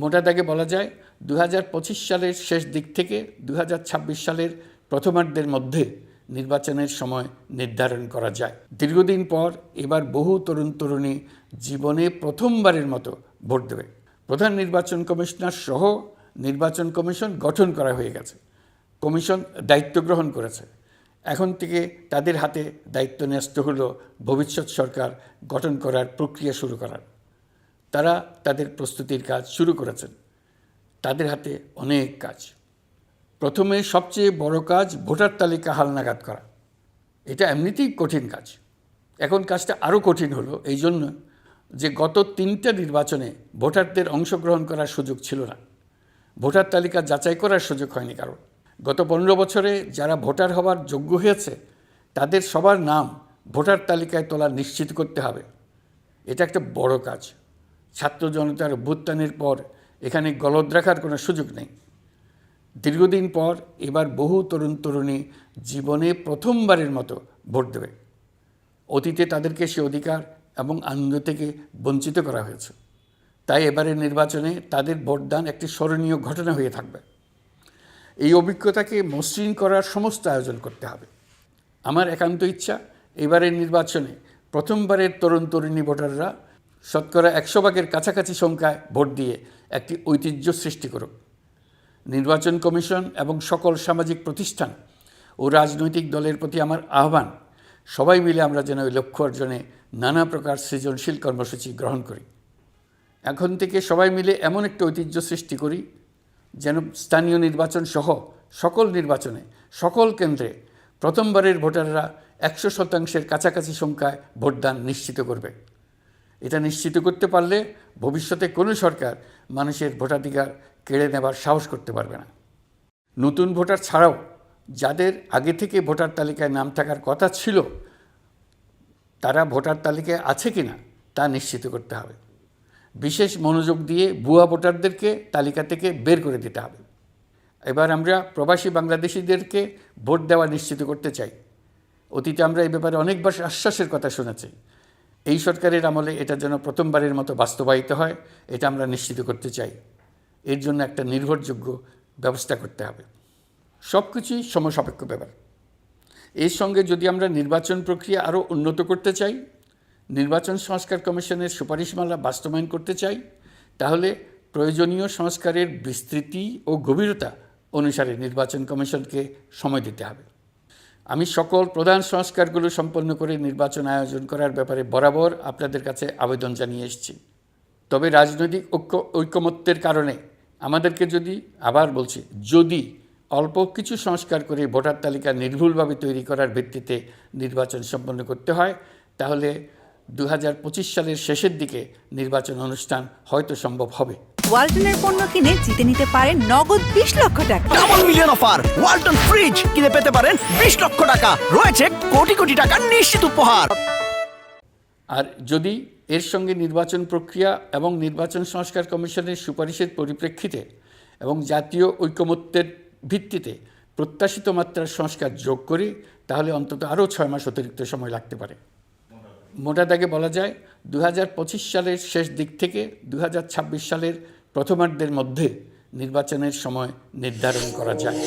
মোটা দাগে বলা যায় 2025 সালের শেষ দিক থেকে 2026 সালের প্রথমার্ধের মধ্যে নির্বাচনের সময় নির্ধারণ করা যায়। দীর্ঘদিন পর এবার বহু তরুণ তরুণী জীবনে প্রথমবারের মতো ভোট দেবে। প্রধান নির্বাচন কমিশনার সহ নির্বাচন কমিশন গঠন করা হয়ে গেছে। কমিশন দায়িত্ব গ্রহণ করেছে। এখন থেকে তাদের হাতে দায়িত্ব ন্যস্ত হলো ভবিষ্যৎ সরকার গঠন করার প্রক্রিয়া শুরু করার। তারা তাদের প্রস্তুতির কাজ শুরু করেছেন। তাদের হাতে অনেক কাজ। প্রথমে সবচেয়ে বড় কাজ ভোটার তালিকা হালনাগাদ করা। এটা এমনিতেই কঠিন কাজ। এখন কাজটা আরও কঠিন হলো এই জন্য যে গত 3টা নির্বাচনে ভোটারদের অংশগ্রহণ করার সুযোগ ছিল না। ভোটার তালিকা যাচাই করার সুযোগ হয়নি কারণ। গত 15 বছরে যারা ভোটার হওয়ার যোগ্য হয়েছে তাদের সবার নাম ভোটার তালিকায় তোলা নিশ্চিত করতে হবে। এটা একটা বড় কাজ। ছাত্র জনতার অভ্যুত্থানের পর এখানে গলদ রাখার কোনো সুযোগ নেই। দীর্ঘদিন পর এবার বহু তরুণ তরুণী জীবনে প্রথমবারের মতো ভোট দেবে। অতীতে তাদেরকে সে অধিকার এবং আনন্দ থেকে বঞ্চিত করা হয়েছে। তাই এবারের নির্বাচনে তাদের ভোটদান একটি স্মরণীয় ঘটনা হয়ে থাকবে। এই অভিজ্ঞতাকে মসৃণ করার সমস্ত আয়োজন করতে হবে। আমার একান্ত ইচ্ছা এবারের নির্বাচনে প্রথমবারের তরুণ তরুণী ভোটাররা শতকরা 100 ভাগের কাছাকাছি সংখ্যায় ভোট দিয়ে একটি ঐতিহ্য সৃষ্টি করুক। নির্বাচন কমিশন এবং সকল সামাজিক প্রতিষ্ঠান ও রাজনৈতিক দলের প্রতি আমার আহ্বান, সবাই মিলে আমরা যেন ওই লক্ষ্য অর্জনে নানা প্রকার সৃজনশীল কর্মসূচি গ্রহণ করি। এখন থেকে সবাই মিলে এমন একটা ঐতিহ্য সৃষ্টি করি যেন স্থানীয় নির্বাচন সহ সকল নির্বাচনে সকল কেন্দ্রে প্রথমবারের ভোটাররা 100% কাছাকাছি সংখ্যায় ভোটদান নিশ্চিত করবে। এটা নিশ্চিত করতে পারলে ভবিষ্যতে কোনো সরকার মানুষের ভোটাধিকার কেড়ে নেবার সাহস করতে পারবে না। নতুন ভোটার ছাড়াও যাদের আগে থেকে ভোটার তালিকায় নাম থাকার কথা ছিল তারা ভোটার তালিকায় আছে কিনা তা নিশ্চিত করতে হবে। বিশেষ মনোযোগ দিয়ে ভুয়া ভোটারদেরকে তালিকা থেকে বের করে দিতে হবে। এবার আমরা প্রবাসী বাংলাদেশিদেরকে ভোট দেওয়া নিশ্চিত করতে চাই। অতীতে আমরা এই ব্যাপারে অনেকবার আশ্বাসের কথা শুনেছি। এই সরকারের আমলে এটা যেন প্রথমবারের মতো বাস্তবায়িত হয়, এটা আমরা নিশ্চিত করতে চাই। এর জন্য একটা নির্ভরযোগ্য ব্যবস্থা করতে হবে। সব কিছুই সমসাপেক্ষ ব্যাপার। এর সঙ্গে যদি আমরা নির্বাচন প্রক্রিয়া আরও উন্নত করতে চাই, নির্বাচন সংস্কার কমিশনের সুপারিশমালা বাস্তবায়ন করতে চাই, তাহলে প্রয়োজনীয় সংস্কারের বিস্তৃতি ও গভীরতা অনুসারে নির্বাচন কমিশনকে সময় দিতে হবে। আমি সকল প্রধান সংস্কারগুলো সম্পন্ন করে নির্বাচন আয়োজন করার ব্যাপারে বরাবর আপনাদের কাছে আবেদন জানিয়ে এসেছি। তবে রাজনৈতিক ঐকমত্যের কারণে আমাদেরকে আবার বলছি, যদি অল্প কিছু সংস্কার করে ভোটার তালিকা নির্ভুলভাবে তৈরি করার ভিত্তিতে নির্বাচন সম্পন্ন করতে হয়, তাহলে 2025 সালের শেষের দিকে নির্বাচন অনুষ্ঠান হয়তো সম্ভব হবে। ওয়ালটনের পণ্য কিনে জিতে নিতে পারেন নগদ 20 লক্ষ টাকা। Double million offer! Walton fridge কিনে পেতে পারেন 20 লক্ষ টাকা। রয়েছে কোটি কোটি টাকার নিশ্চিত উপহার। আর যদি এর সঙ্গে নির্বাচন প্রক্রিয়া এবং নির্বাচন সংস্কার কমিশনের সুপারিশের পরিপ্রেক্ষিতে এবং জাতীয় ঐকমত্যের ভিত্তিতে প্রত্যাশিত মাত্রার সংস্কার যোগ করি, তাহলে অন্তত আরও 6 মাস অতিরিক্ত সময় লাগতে পারে। মোটা দাগে বলা যায় 2025 সালের শেষ দিক থেকে 2026 সালের প্রথমার্ধের মধ্যে নির্বাচনের সময় নির্ধারণ করা যায়।